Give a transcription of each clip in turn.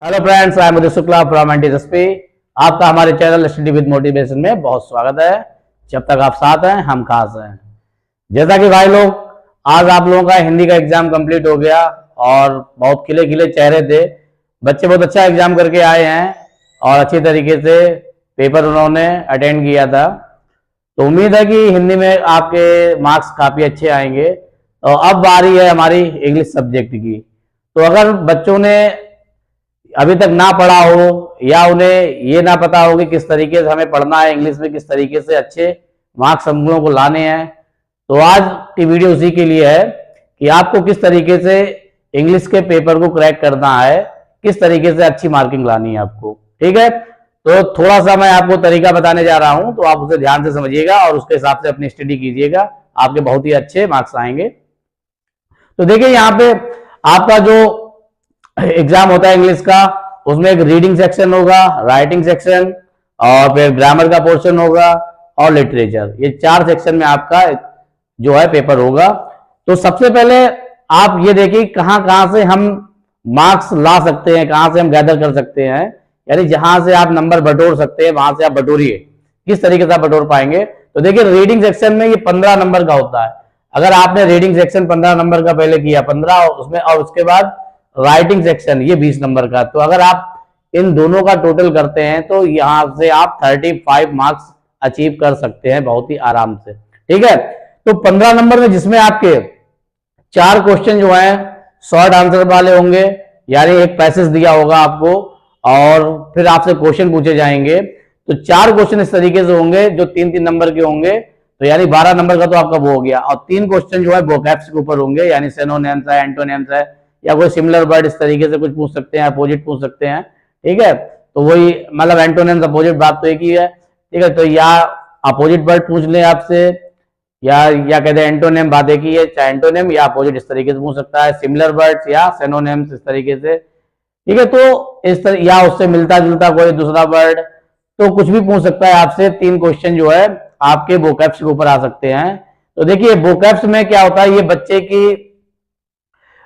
Hello friends, I am Uday Shukla from NTSP. आपका हमारे channel study with motivation में बहुत स्वागत है। जब तक आप साथ हैं हम खास हैं। जैसा कि भाई लोग, आज आप लोगों का हिंदी का एग्जाम कंप्लीट हो गया और बहुत खिले खिले चेहरे थे। बच्चे बहुत अच्छा एग्जाम करके आए हैं और अच्छी तरीके से पेपर उन्होंने अटेंड किया था। तो उम्मीद है कि हिंदी में आपके मार्क्स काफी अच्छे आएंगे। तो अब बारी है हमारी इंग्लिश सब्जेक्ट की। तो अगर बच्चों ने अभी तक ना पढ़ा हो या उन्हें ये ना पता हो कि किस तरीके से हमें पढ़ना है, इंग्लिश में किस तरीके से अच्छे मार्क्स हम लोगों को लाने हैं, तो आज की वीडियो उसी के लिए है कि आपको किस तरीके से इंग्लिश के पेपर को क्रैक करना है, किस तरीके से अच्छी मार्किंग लानी है आपको। ठीक है, तो थोड़ा सा मैं आपको तरीका बताने जा रहा हूं, तो आप उसे ध्यान से समझिएगा और उसके हिसाब से अपनी स्टडी कीजिएगा। आपके बहुत ही अच्छे मार्क्स आएंगे। तो देखिए, यहाँ पे आपका जो एग्जाम होता है इंग्लिश का, उसमें एक रीडिंग सेक्शन होगा, राइटिंग सेक्शन और फिर ग्रामर का पोर्शन होगा और लिटरेचर। ये 4 सेक्शन में आपका जो है पेपर होगा। तो सबसे पहले आप ये देखिए कहां कहां से हम मार्क्स ला सकते हैं, कहां से हम गैदर कर सकते हैं, यानी जहां से आप नंबर बटोर सकते हैं वहां से आप बटोरिए। किस तरीके से आप बटोर पाएंगे, तो देखिए रीडिंग सेक्शन में ये 15 नंबर का होता है। अगर आपने रीडिंग सेक्शन 15 नंबर का पहले किया, 15 उसमें, और उसके बाद राइटिंग सेक्शन ये 20 नंबर का, तो अगर आप इन दोनों का टोटल करते हैं तो यहां से आप 35 मार्क्स अचीव कर सकते हैं बहुत ही आराम से। ठीक है, तो 15 नंबर में जिसमें आपके 4 क्वेश्चन जो हैं शॉर्ट आंसर वाले होंगे, यानी एक पैसेज दिया होगा आपको और फिर आपसे क्वेश्चन पूछे जाएंगे। तो 4 क्वेश्चन इस तरीके से होंगे जो 3-3 नंबर के होंगे, तो यानी 12 नंबर का तो आपका वो हो गया। और 3 क्वेश्चन जो है वोकैब्स के ऊपर होंगे, यानी सिनोनिम्स है, एंटोनिम्स है, या कोई सिमिलर वर्ड इस तरीके से कुछ पूछ सकते हैं, अपोजिट पूछ सकते हैं। ठीक है, तो वही मतलब एंटोनिम्स अपोजिट बात तो एक ही है। ठीक है, तो या अपोजिट वर्ड पूछ ले आपसे, या कहते हैं एंटोनिम, बात एक ही है, चाहे एंटोनिम या अपोजिट इस तरीके से पूछ सकता है, सिमिलर वर्ड्स या सिनोनिम्स इस तरीके से। ठीक है, तो इस तरह या उससे मिलता जुलता कोई दूसरा वर्ड, तो कुछ भी पूछ सकता है आपसे। 3 क्वेश्चन जो है आपके वोकैब्स के ऊपर आ सकते हैं। तो देखिए वोकैब्स में क्या होता है, ये बच्चे की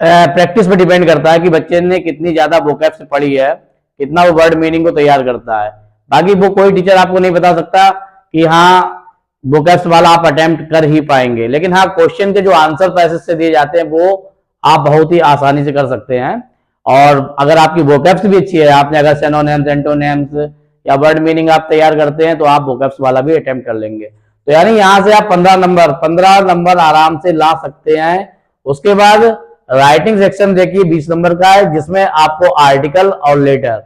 प्रैक्टिस पे डिपेंड करता है कि बच्चे ने कितनी ज्यादा वोकैब्स पढ़ी है, कितना वो वर्ड मीनिंग को तैयार करता है। बाकी वो कोई टीचर आपको नहीं बता सकता कि हाँ वोकैब्स वाला आप अटेम्प्ट कर ही पाएंगे, लेकिन हाँ क्वेश्चन के जो आंसर पैसेज से दिए जाते हैं वो आप बहुत ही आसानी से कर सकते हैं। और अगर आपकी वोकैब्स भी अच्छी है, आपने अगर सिनोनिम्स, एंटोनिम्स या वर्ड मीनिंग आप तैयार करते हैं, तो आप वोकैब्स वाला भी अटेम्प्ट कर लेंगे। तो यानी यहां से आप 15 नंबर आराम से ला सकते हैं। उसके बाद राइटिंग सेक्शन देखिए 20 नंबर का है, जिसमें आपको आर्टिकल और लेटर,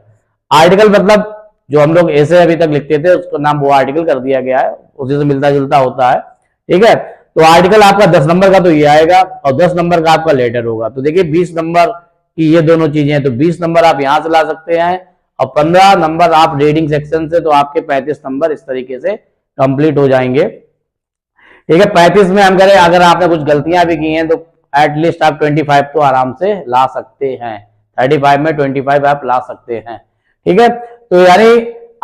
आर्टिकल मतलब जो हम लोग ऐसे अभी तक लिखते थे उसका नाम वो आर्टिकल कर दिया गया है, उसी से मिलता जुलता होता है। ठीक है, तो आर्टिकल आपका 10 नंबर का तो ये आएगा और 10 नंबर का आपका लेटर होगा। तो देखिए 20 नंबर की ये दोनों चीजें हैं, तो 20 नंबर आप यहां से ला सकते हैं और 15 नंबर आप रीडिंग सेक्शन से, तो आपके 35 नंबर इस तरीके से कंप्लीट हो जाएंगे। ठीक है, 35 में हम करें, अगर आपने कुछ गलतियां भी की हैं तो एटलीस्ट आप 25 तो आराम से ला सकते हैं। 35 में 25 आप ला सकते हैं। ठीक है, तो यानी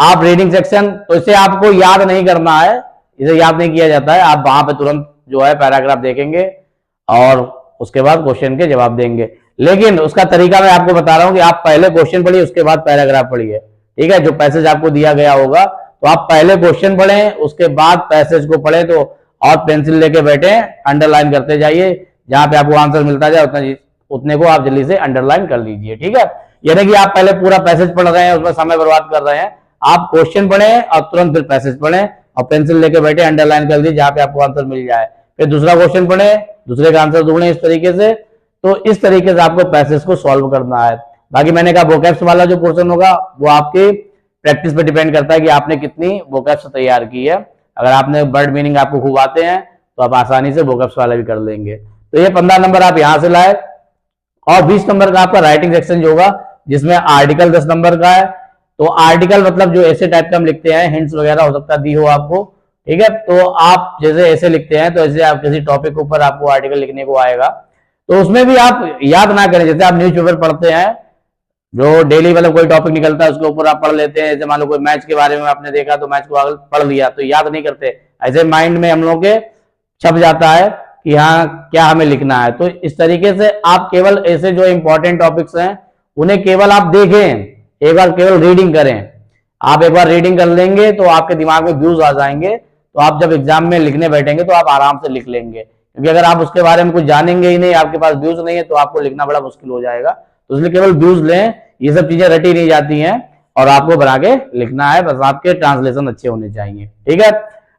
आप रीडिंग सेक्शन, तो इसे आपको याद नहीं करना है, इसे याद नहीं किया जाता है। आप वहां पे तुरंत जो है पैराग्राफ देखेंगे और उसके बाद क्वेश्चन के जवाब देंगे। लेकिन उसका तरीका मैं आपको बता रहा हूं कि आप पहले क्वेश्चन पढ़िए, उसके बाद पैराग्राफ पढ़िए। ठीक है, जो पैसेज आपको दिया गया होगा तो आप पहले क्वेश्चन पढ़ें, उसके बाद पैसेज को पढ़ें, तो और पेंसिल लेके बैठे अंडरलाइन करते जाइए, जहां पे आपको आंसर मिलता जाए उतने को आप जल्दी से अंडरलाइन कर लीजिए। ठीक है, यानी कि आप पहले पूरा पैसेज पढ़ रहे हैं, उसमें समय बर्बाद कर रहे हैं, आप क्वेश्चन पढ़ें और तुरंत फिर पैसेज पढ़ें और पेंसिल लेके बैठे अंडरलाइन कर दीजिए जहां पे आपको आंसर मिल जाए। फिर दूसरा क्वेश्चन पढ़ें, दूसरे का आंसर ढूंढें इस तरीके से। तो इस तरीके से आपको पैसेज को सॉल्व करना है। बाकी मैंने कहा वोकैब्स वाला जो पोर्शन होगा वो आपके प्रैक्टिस पे डिपेंड करता है कि आपने कितनी वोकैब्स तैयार की है। अगर आपने वर्ड मीनिंग आपको खूब आते हैं तो आप आसानी से वोकैब्स वाला भी कर लेंगे। तो ये 15 नंबर आप यहां से लाए। और 20 नंबर का आपका राइटिंग सेक्शन जो होगा, जिसमें आर्टिकल 10 नंबर का है। तो आर्टिकल मतलब जो ऐसे टाइप का हम लिखते हैं, हिंट्स वगैरह हो सकता दी हो आपको। ठीक है, तो आप जैसे ऐसे लिखते हैं, तो ऐसे आप किसी टॉपिक के ऊपर आपको आर्टिकल लिखने को आएगा, तो उसमें भी आप याद ना करें। जैसे आप न्यूज़पेपर पढ़ते हैं, जो डेली मतलब कोई टॉपिक निकलता है उसके ऊपर आप पढ़ लेते हैं। जैसे मान लो कोई मैच के बारे में आपने देखा तो मैच को पढ़ लिया, तो याद नहीं करते। ऐसे माइंड में हम लोग के छप जाता है कि हाँ क्या हमें लिखना है। तो इस तरीके से आप केवल ऐसे जो इंपॉर्टेंट टॉपिक्स हैं उन्हें केवल आप देखें, एक बार केवल रीडिंग करें। आप एक बार रीडिंग कर लेंगे तो आपके दिमाग में व्यूज आ जाएंगे, तो आप जब एग्जाम में लिखने बैठेंगे तो आप आराम से लिख लेंगे। क्योंकि अगर आप उसके बारे में कुछ जानेंगे ही नहीं, आपके पास व्यूज नहीं है, तो आपको लिखना बड़ा मुश्किल हो जाएगा। तो इसलिए केवल व्यूज लें, ये सब चीजें रटी नहीं जाती हैं और आपको बना के लिखना है, बस आपके ट्रांसलेशन अच्छे होने चाहिए। ठीक है।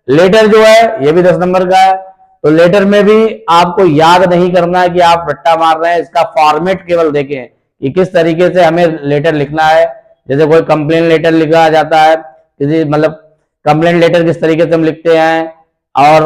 लेटर जो है ये भी 10 नंबर का है। तो लेटर में भी आपको याद नहीं करना है कि आप रट्टा मार रहे हैं, इसका फॉर्मेट केवल देखें कि किस तरीके से हमें लेटर लिखना है। जैसे कोई कंप्लेन लेटर लिखा जाता है, किसी मतलब कंप्लेन लेटर किस तरीके से हम लिखते हैं, और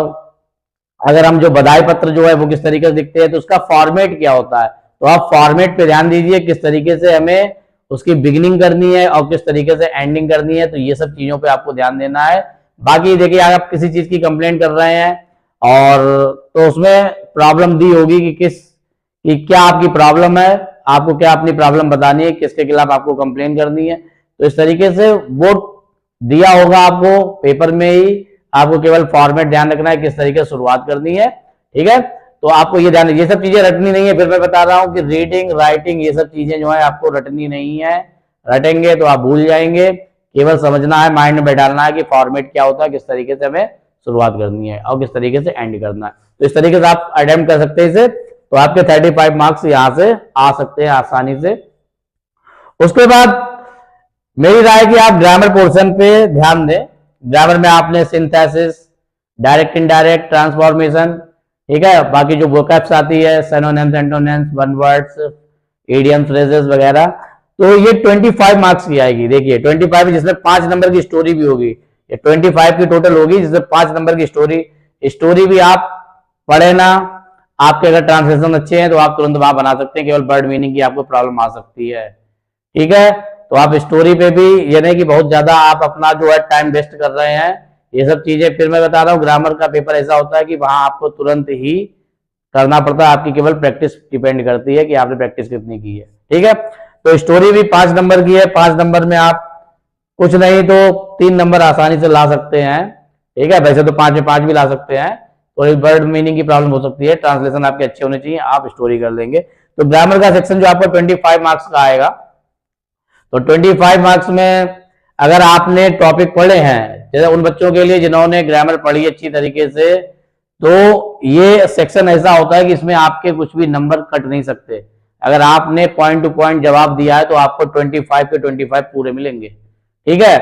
अगर हम जो बधाई पत्र जो है वो किस तरीके से लिखते हैं, तो उसका फॉर्मेट क्या होता है। तो आप फॉर्मेट पे ध्यान दीजिए, किस तरीके से हमें उसकी बिगिनिंग करनी है और किस तरीके से एंडिंग करनी है। तो ये सब चीजों पे आपको ध्यान देना है। बाकी देखिए, अगर आप किसी चीज की कंप्लेंट कर रहे हैं और तो उसमें प्रॉब्लम दी होगी कि क्या आपकी प्रॉब्लम है, आपको क्या अपनी प्रॉब्लम बतानी है, किसके खिलाफ आपको कंप्लेन करनी है। तो इस तरीके से वो दिया होगा आपको पेपर में ही, आपको केवल फॉर्मेट ध्यान रखना है, किस तरीके से शुरुआत करनी है। ठीक है। तो आपको ये ध्यान, ये सब चीजें रटनी नहीं है। फिर मैं बता रहा हूं कि रीडिंग राइटिंग ये सब चीजें जो है आपको रटनी नहीं है। रटेंगे तो आप भूल जाएंगे। केवल समझना है, माइंड में बैठाना है कि फॉर्मेट क्या होता है, किस तरीके से हमें शुरुआत करनी है और किस तरीके से एंड करना है। तो इस तरीके से आप अटेम्प्ट कर सकते हैं इसे, तो आपके 35 मार्क्स यहां से आ सकते हैं आसानी से। उसके बाद मेरी राय कि आप ग्रामर पोर्शन पे ध्यान दें। ग्रामर में आपने सिंथेसिस, डायरेक्ट इनडायरेक्ट, ट्रांसफॉर्मेशन, ठीक है, बाकी जो वोकैब्स आती है, synonyms, antonyms, one words, idiom, phrases वगैरह, तो ये 25 मार्क्स की आएगी। देखिए 25, जिसमें 5 नंबर की स्टोरी भी होगी। ये 25 की टोटल होगी, जिसमें 5 नंबर की स्टोरी भी आप पढ़े ना, आपके अगर ट्रांसलेशन अच्छे हैं तो आप तुरंत वहां बना सकते हैं। केवल वर्ड मीनिंग की आपको प्रॉब्लम आ सकती है। ठीक है। तो आप स्टोरी पे भी, ये नहीं कि बहुत ज्यादा आप अपना जो है टाइम वेस्ट कर रहे हैं, ये सब चीजें। फिर मैं बता रहा हूँ, ग्रामर का पेपर ऐसा होता है कि वहां आपको तुरंत ही करना पड़ता है। आपकी केवल प्रैक्टिस डिपेंड करती है कि आपने प्रैक्टिस कितनी की है। ठीक है। तो स्टोरी भी 5 नंबर की है। 5 नंबर में आप कुछ नहीं तो 3 नंबर आसानी से ला सकते हैं। ठीक है। वैसे तो 5 में 5 भी ला सकते हैं, थोड़ी वर्ड मीनिंग की प्रॉब्लम हो सकती है, ट्रांसलेशन आपके अच्छे होने चाहिए, आप स्टोरी कर लेंगे। तो ग्रामर का सेक्शन जो आपका 25 मार्क्स का आएगा, तो 25 मार्क्स में अगर आपने टॉपिक पढ़े हैं, जैसे उन बच्चों के लिए जिन्होंने ग्रामर पढ़ी अच्छी तरीके से, तो ये सेक्शन ऐसा होता है कि इसमें आपके कुछ भी नंबर कट नहीं सकते। अगर आपने पॉइंट टू पॉइंट जवाब दिया है तो आपको 25 के 25 पूरे मिलेंगे। ठीक है।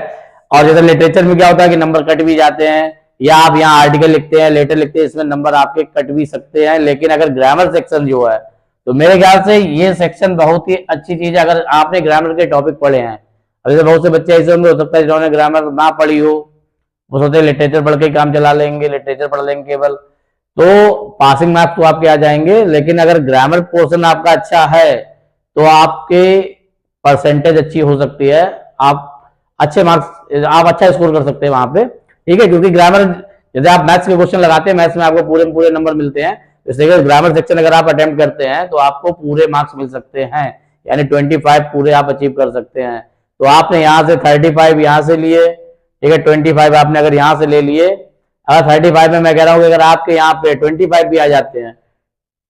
और जैसे लिटरेचर में क्या होता है कि नंबर कट भी जाते हैं, या आप यहाँ आर्टिकल लिखते हैं, लेटर लिखते हैं, इसमें नंबर आपके कट भी सकते हैं। लेकिन अगर ग्रामर सेक्शन जो है, तो मेरे ख्याल से ये सेक्शन बहुत ही अच्छी चीज है अगर आपने ग्रामर के टॉपिक पढ़े हैं। अब जैसे बहुत से बच्चे ऐसे होंगे, हो सकता है जिन्होंने ग्रामर ना पढ़ी हो, वो सोचते लिटरेचर पढ़ के काम चला लेंगे, लिटरेचर पढ़ लेंगे केवल, तो पासिंग मार्क्स तो आपके आ जाएंगे। लेकिन अगर ग्रामर पोर्शन आपका अच्छा है तो आपके परसेंटेज अच्छी हो सकती है, आप अच्छे मार्क्स, आप अच्छा स्कोर कर सकते हैं वहां पे। ठीक है। क्योंकि ग्रामर, जैसे आप मैथ्स के क्वेश्चन लगाते हैं, मैथ्स में आपको पूरे पूरे नंबर मिलते हैं, इसलिए ग्रामर सेक्शन अगर आप अटेम्प्ट करते हैं तो आपको पूरे मार्क्स मिल सकते हैं, यानी 25 पूरे आप अचीव कर सकते हैं। तो आपने यहाँ से 35 यहाँ से लिए, ठीक है, 25 आपने अगर यहाँ से ले लिए, अगर 35 में मैं कह रहा हूँ कि अगर आपके यहाँ पे 25 भी आ जाते हैं,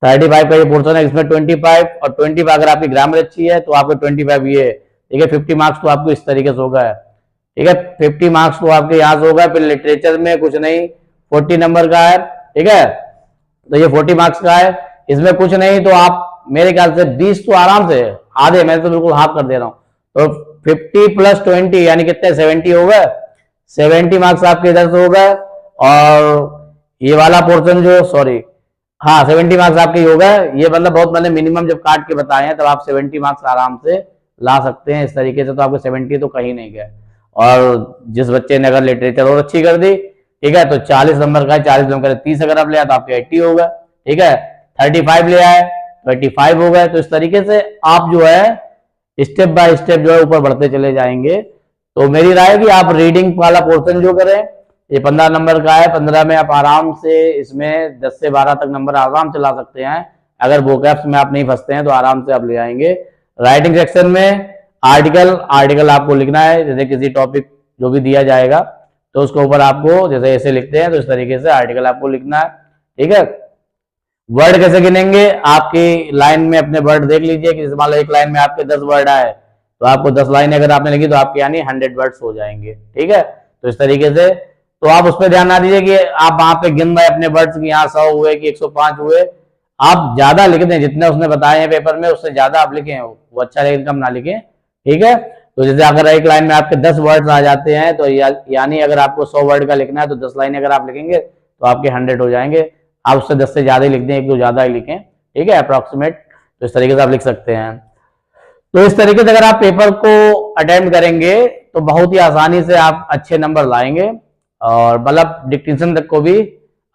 35 का ये पोर्शन है, इसमें 25 और 25 अगर आपकी ग्रामर अच्छी है तो आपको 25 ये, ठीक है, 50 मार्क्स तो आपको इस तरीके से होगा। ठीक है। 50 मार्क्स तो आपके यहाँ से होगा। फिर लिटरेचर में कुछ नहीं, 40 नंबर का है। ठीक है। तो ये 40 मार्क्स का है, इसमें कुछ नहीं तो आप मेरे ख्याल से 20 तो आराम से, आधे मैं तो बिल्कुल हाफ कर दे रहा हूं, तो 50 + 20 यानी कितने, 70 हो गए। 70 मार्क्स आपके इधर से हो गए। और ये वाला पोर्शन जो, सॉरी, हाँ 70 मार्क्स आपके हो गए। ये मतलब बहुत, मैंने मिनिमम जब काट के बताए हैं तब आप 70 मार्क्स आराम से ला सकते हैं। इस तरीके से तो आपको 70 तो कहीं नहीं गए। और जिस बच्चे ने अगर लिटरेचर और अच्छी कर दी, ठीक है, तो 40 नंबर का, 40 नंबर 30 अगर आप ले आए तो आपके 80 हो गए। ठीक है। 35 ले आए तो 85 हो गए। तो इस तरीके से आप जो है स्टेप बाय स्टेप जो है ऊपर बढ़ते चले जाएंगे। तो मेरी राय है कि आप रीडिंग वाला पोर्शन जो करें, ये 15 नंबर का है, 15 में आप आराम से इसमें 10 से 12 तक नंबर आराम से ला सकते हैं। अगर वोकैब्स में आप नहीं फंसते हैं तो आराम से आप ले आएंगे। राइटिंग सेक्शन में आर्टिकल आपको लिखना है, जैसे किसी टॉपिक जो भी दिया जाएगा तो उसके ऊपर आपको, जैसे ऐसे लिखते हैं तो इस तरीके से आर्टिकल आपको लिखना है। ठीक है। वर्ड कैसे गिनेंगे, आपकी लाइन में अपने वर्ड देख लीजिए कि मान लो एक लाइन में आपके 10 वर्ड आए तो आपको 10 लाइन अगर आपने लिखी तो आपके यानी 100 वर्ड्स हो जाएंगे। ठीक है, तो इस तरीके से तो आप उस पर ध्यान ना दीजिए कि आप वहां पे गिन रहे अपने वर्ड्स की यहाँ 100 हुए कि 105 हुए। आप ज्यादा लिख दें, जितने उसने बताए हैं पेपर में उससे ज्यादा आप लिखें, वो अच्छा लेकिन कम ना लिखें। ठीक है, तो जैसे अगर एक लाइन में आपके 10 वर्ड्स आ जाते हैं तो यानी अगर आपको 100 वर्ड का लिखना है तो 10 लाइन अगर आप लिखेंगे तो आपके 100 हो जाएंगे। आप उससे 10 से ज्यादा ही लिख दें, एक दो ज्यादा ही लिखें। ठीक है, अप्रोक्सीमेट, तो इस तरीके से आप लिख सकते हैं। तो इस तरीके से अगर आप पेपर को अटेम्प्ट करेंगे तो बहुत ही आसानी से आप अच्छे नंबर लाएंगे और मतलब डिक्टेशन तक को भी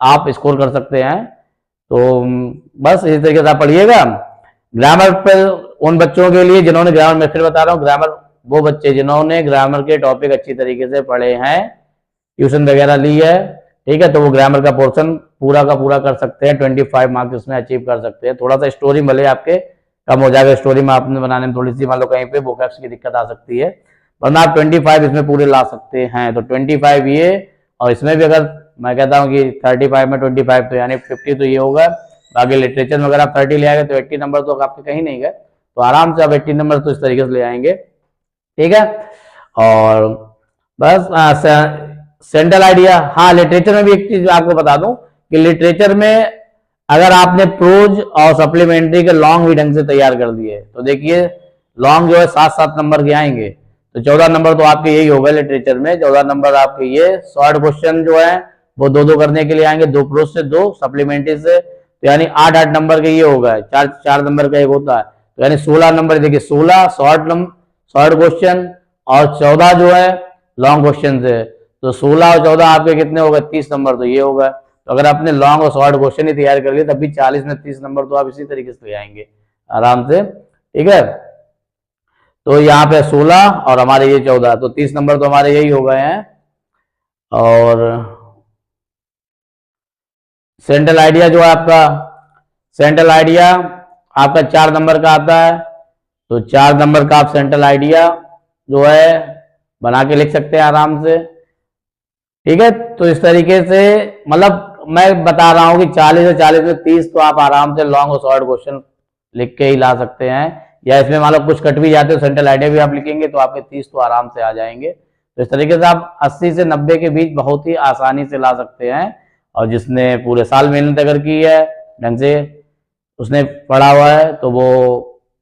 आप स्कोर कर सकते हैं। तो बस इसी तरीके से आप पढ़िएगा। ग्रामर पर उन बच्चों के लिए जिन्होंने ग्रामर, में फिर बता रहा हूँ, ग्रामर वो बच्चे जिन्होंने ग्रामर के टॉपिक अच्छी तरीके से पढ़े हैं, ट्यूशन वगैरह ली है, ठीक है, तो वो ग्रामर का पोर्शन पूरा का पूरा कर सकते हैं, 25 मार्क्स इसमें अचीव कर सकते हैं। थोड़ा सा स्टोरी भले आपके कम हो जाएगा, स्टोरी में आपने बनाने में थोड़ी सी मान लो कहीं पे वोकैब्स की दिक्कत आ सकती है, वरना आप 25 इसमें पूरे ला सकते हैं। तो 25 ये, और इसमें भी अगर मैं कहता हूँ कि 35 में 25 तो यानी 50 तो ये होगा। बाकी लिटरेचर में अगर आप 30 ले आएंगे तो 80 नंबर तो आपके कहीं नहीं गए, तो आराम से आप 80 नंबर तो इस तरीके से ले आएंगे। ठीक है, और बस सेंट्रल आइडिया। हाँ, लिटरेचर में भी एक चीज आपको बता दूं कि लिटरेचर में अगर आपने प्रोज और सप्लीमेंट्री के लॉन्ग भी ढंग से तैयार कर दिए तो देखिए लॉन्ग जो है 7-7 नंबर के आएंगे, तो 14 नंबर तो आपके यही होगा लिटरेचर में। 14 नंबर आपके ये शॉर्ट क्वेश्चन जो है वो 2-2 करने के लिए आएंगे, 2 प्रोज से 2 सप्लीमेंट्री से, तो यानी 8-8 नंबर के ये होगा। 4 नंबर का एक होता है, तो यानी 16 नंबर। देखिए 16 शॉर्ट क्वेश्चन और 14 जो है लॉन्ग क्वेश्चन से, तो 16 और 14 आपके कितने होगा, 30 नंबर तो ये होगा। तो अगर आपने लॉन्ग और शॉर्ट क्वेश्चन ही तैयार कर लिए तब भी 40 में 30 नंबर तो आप इसी तरीके से ले आएंगे आराम से। ठीक है, तो यहाँ पे 16 और हमारे ये 14, तो 30 नंबर तो हमारे यही हो गए हैं। और सेंट्रल आइडिया जो है आपका, सेंट्रल आइडिया आपका 4 नंबर का आता है, तो 4 नंबर का आप सेंट्रल आइडिया जो है बना के लिख सकते हैं आराम से। ठीक है, तो इस तरीके से मतलब मैं बता रहा हूं कि 40 से 40 में 30 तो आप आराम से लॉन्ग और शॉर्ट क्वेश्चन लिख के ही ला सकते हैं, या इसमें मान लो कुछ कट भी जाते हो सेंट्रल आइडिया भी आप लिखेंगे तो आपके 30 तो आराम से आ जाएंगे। तो इस तरीके से आप 80 से 90 के बीच बहुत ही आसानी से ला सकते हैं, और जिसने पूरे साल मेहनत अगर की है ढंग से उसने पढ़ा हुआ है तो वो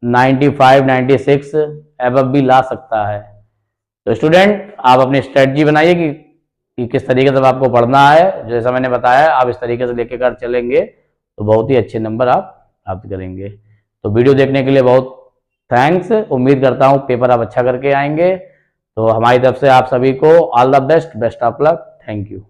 95-96 एबव भी ला सकता है। तो स्टूडेंट आप अपनी स्ट्रेटजी बनाइए कि किस तरीके से आपको पढ़ना है, जैसा मैंने बताया आप इस तरीके से लेके कर चलेंगे तो बहुत ही अच्छे नंबर आप प्राप्त करेंगे। तो वीडियो देखने के लिए बहुत थैंक्स, उम्मीद करता हूँ पेपर आप अच्छा करके आएंगे। तो हमारी तरफ से आप सभी को all the best, best of luck, thank you.